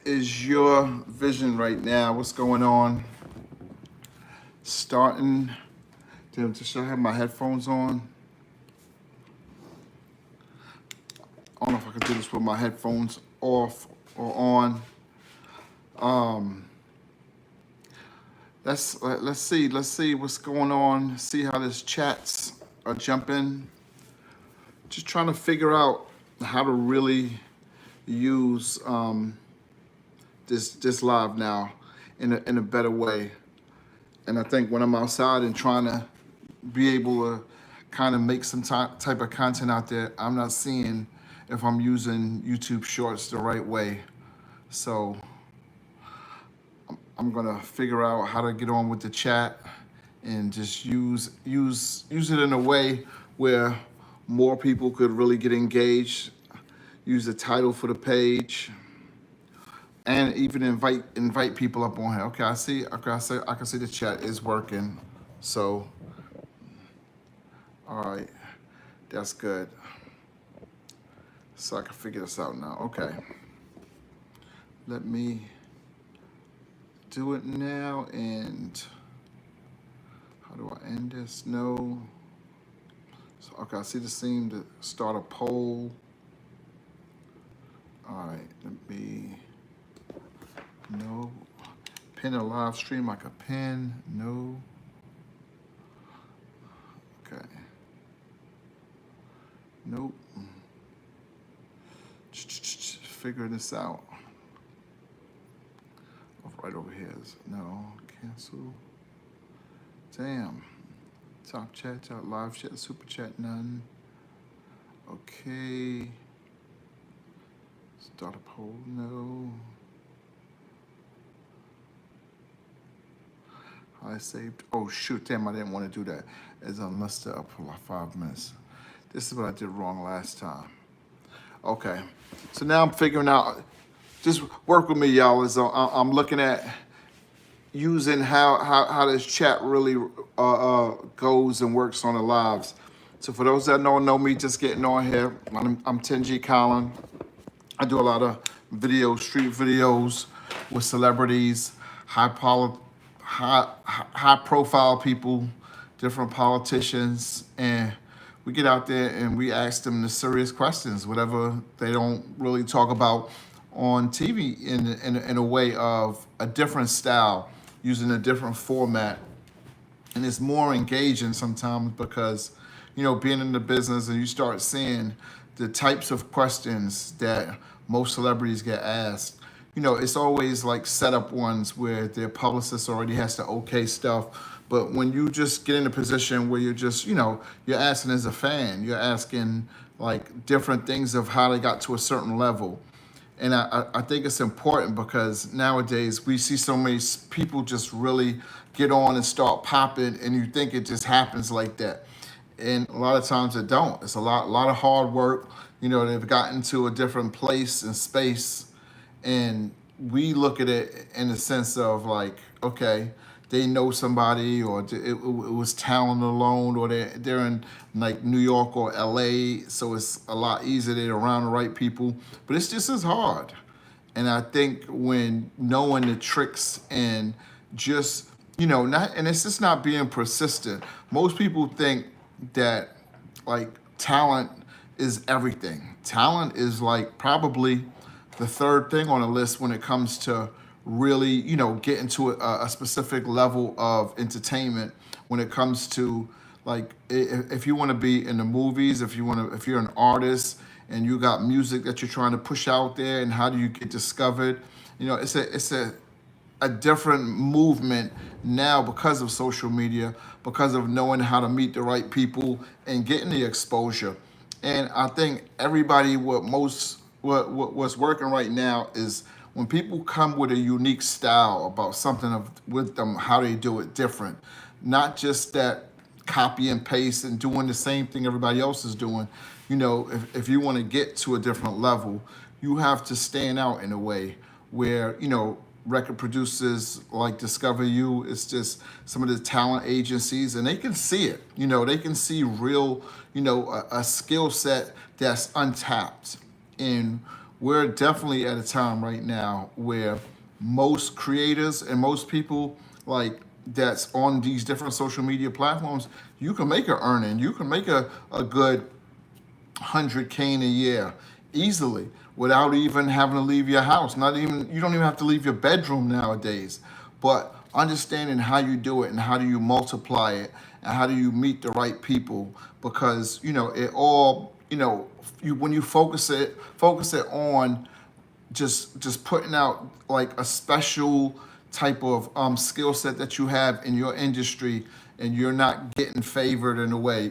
is your vision right now? What's going on? Starting should I have my headphones on? I don't know if I can do this with my headphones off or on. Um, let's see what's going on. See how this chats are jumping. Just trying to figure out how to really use this live now in a better way. And I think when I'm outside and trying to be able to kind of make some type of content out there, I'm not seeing if I'm using YouTube Shorts the right way. So I'm gonna figure out how to get on with the chat and just use it in a way where more people could really get engaged. Use the title for the page, and even invite people up on here. Okay, I see. Okay, I can see the chat is working. So, all right, that's good. So I can figure this out now. Okay, let me do it now. And how do I end this? No. So, okay, I see the seam to start a poll. All right, let me. No. Pin a live stream like a pin. No. Okay. Nope. Figure this out. Right over here is no. Cancel. Damn. Top chat, live chat, super chat, none. Okay. Start a poll. No. I saved. Oh shoot! Damn, I didn't want to do that. As unlisted up for like 5 minutes. This is what I did wrong last time. Okay, so now I'm figuring out. Just work with me, y'all. As I'm looking at using how this chat really goes and works on the lives. So for those that don't know me, just getting on here, I'm 10G Colin. I do a lot of street videos with celebrities, high profile people, different politicians, and we get out there and we ask them the serious questions, whatever they don't really talk about on TV in a way of a different style, using a different format. And it's more engaging sometimes because, being in the business and you start seeing the types of questions that most celebrities get asked. It's always like setup ones where their publicist already has to okay stuff. But when you just get in a position where you're just, you're asking as a fan, you're asking like different things of how they got to a certain level. And I think it's important because nowadays we see so many people just really get on and start popping, and you think it just happens like that. And a lot of times it don't. It's a lot of hard work. They've gotten to a different place and space, and we look at it in the sense of like, okay, they know somebody, or it was talent alone, or they're in like New York or LA, so it's a lot easier. They're around the right people, but it's just as hard. And I think when knowing the tricks and just and it's just not being persistent. Most people think that like talent is everything. Talent is like probably the third thing on the list when it comes to really, getting to a specific level of entertainment. When it comes to like, if you want to be in the movies, if you're an artist and you got music that you're trying to push out there, and how do you get discovered? It's a different movement now because of social media, because of knowing how to meet the right people and getting the exposure. And I think everybody, what's working right now is when people come with a unique style about something with them, how they do it different, not just that copy and paste and doing the same thing everybody else is doing. If you want to get to a different level, you have to stand out in a way where, record producers like Discover You, it's just some of the talent agencies, and they can see it. They can see real, a skill set that's untapped. And we're definitely at a time right now where most creators and most people like that's on these different social media platforms, you can make an earning. You can make a good 100K in a year easily without even having to leave your house. Not even, you don't even have to leave your bedroom nowadays. But understanding how you do it and how do you multiply it and how do you meet the right people, because it all, when you focus it on just putting out like a special type of skill set that you have in your industry, and you're not getting favored in a way.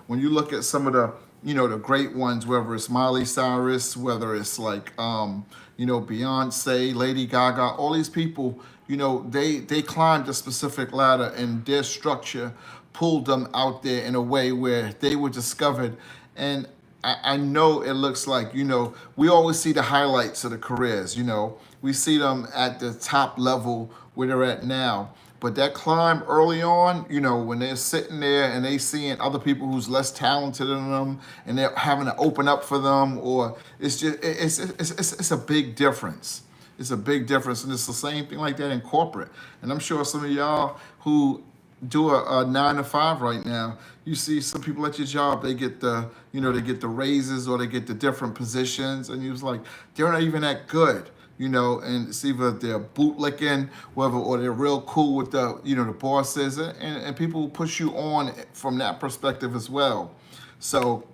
When you look at some of the the great ones, whether it's Miley Cyrus, whether it's like Beyonce, Lady Gaga, all these people, they climbed a specific ladder, and their structure pulled them out there in a way where they were discovered. And I know it looks like, we always see the highlights of the careers, we see them at the top level where they're at now. But that climb early on, when they're sitting there and they seeing other people who's less talented than them, and they're having to open up for them, or it's just it's a big difference. It's a big difference, and it's the same thing like that in corporate. And I'm sure some of y'all who do a 9 to 5 right now, you see some people at your job, they get the raises, or they get the different positions, and you was like, they're not even that good. And it's either they're bootlicking, whether, or they're real cool with the bosses, and people push you on from that perspective as well. So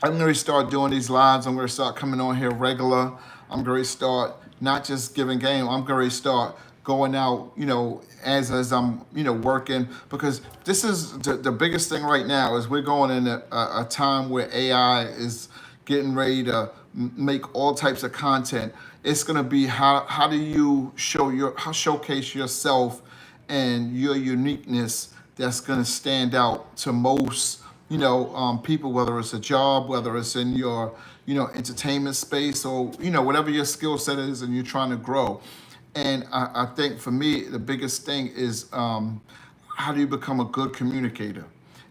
I'm going to start doing these lives. I'm going to start coming on here regular. I'm going to start not just giving game. I'm going to start going out, as I'm, working, because this is the biggest thing right now is we're going in a time where AI is getting ready to make all types of content. It's going to be how do you showcase yourself and your uniqueness that's going to stand out to most people, whether it's a job, whether it's in your entertainment space, or whatever your skill set is and you're trying to grow. And I think for me the biggest thing is how do you become a good communicator?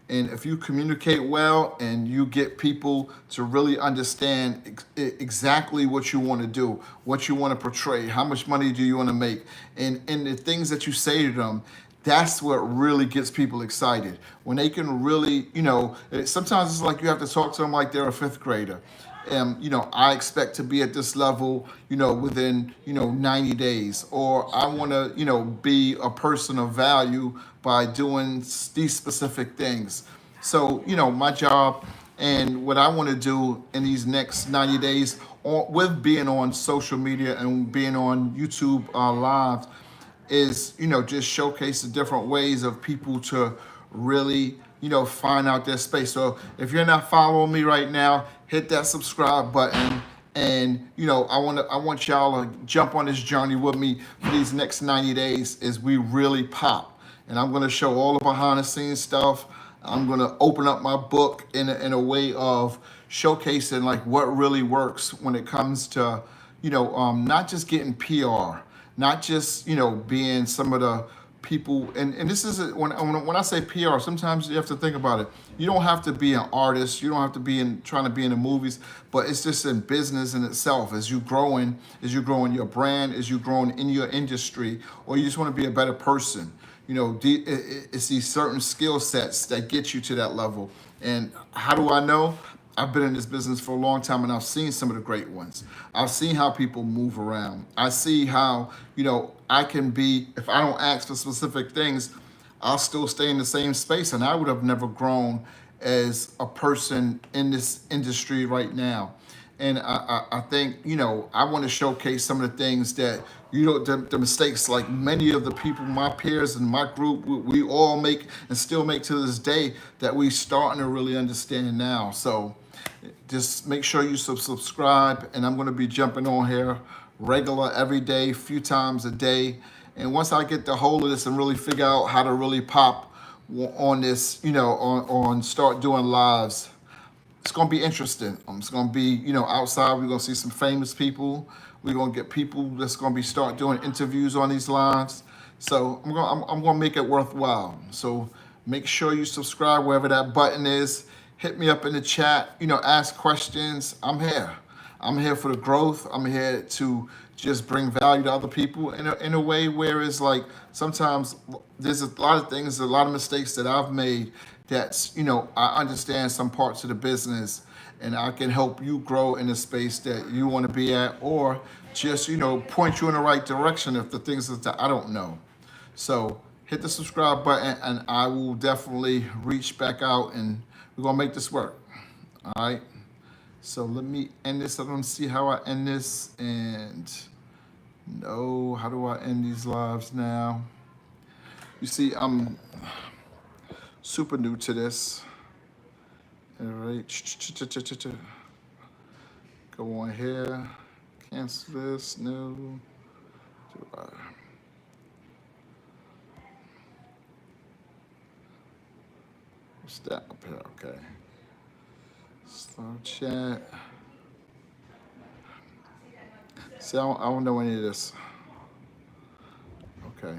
And if you communicate well and you get people to really understand exactly what you want to do, what you want to portray, how much money do you want to make, and the things that you say to them, that's what really gets people excited. When they can really, sometimes it's like you have to talk to them like they're a fifth grader. I expect to be at this level, within, 90 days, or I want to, be a person of value by doing these specific things. So, my job and what I want to do in these next 90 days with being on social media and being on YouTube Live is, just showcase the different ways of people to really, find out their space. So if you're not following me right now, hit that subscribe button. And I want y'all to jump on this journey with me for these next 90 days as we really pop. And I'm going to show all the behind the scenes stuff. I'm going to open up my book in a way of showcasing like what really works when it comes to, not just getting PR, not just, being some of the people. And this is when I say PR, sometimes you have to think about it. You don't have to be an artist. You don't have to be trying to be in the movies, but it's just in business in itself. As you're growing your brand, as you're growing in your industry, or you just want to be a better person. It's these certain skill sets that get you to that level. And how do I know? I've been in this business for a long time, and I've seen some of the great ones. I've seen how people move around. I see how, I can be, if I don't ask for specific things, I'll still stay in the same space, and I would have never grown as a person in this industry right now. And I think, I want to showcase some of the things that, the mistakes like many of the people, my peers and my group, we all make and still make to this day, that we starting to really understand now. So just make sure you subscribe, and I'm going to be jumping on here regular every day, few times a day. And once I get the hold of this and really figure out how to really pop on this, on start doing lives, it's going to be interesting. It's going to be, outside. We're going to see some famous people. We're going to get people that's going to be start doing interviews on these lives. So I'm going to make it worthwhile. So make sure you subscribe wherever that button is. Hit me up in the chat, ask questions. I'm here. I'm here for the growth. I'm here to just bring value to other people in a way where it's like sometimes there's a lot of things, a lot of mistakes that I've made that's, I understand some parts of the business and I can help you grow in the space that you want to be at or just, point you in the right direction if the things that I don't know. So hit the subscribe button and I will definitely reach back out and we're going to make this work. All right. So let me end this. I don't see how I end this. And no, how do I end these lives now? You see, I'm super new to this. All right. Go on here. Cancel this. No. Do I? What's that up here? Okay. Slow chat. See, I don't know any of this. Okay.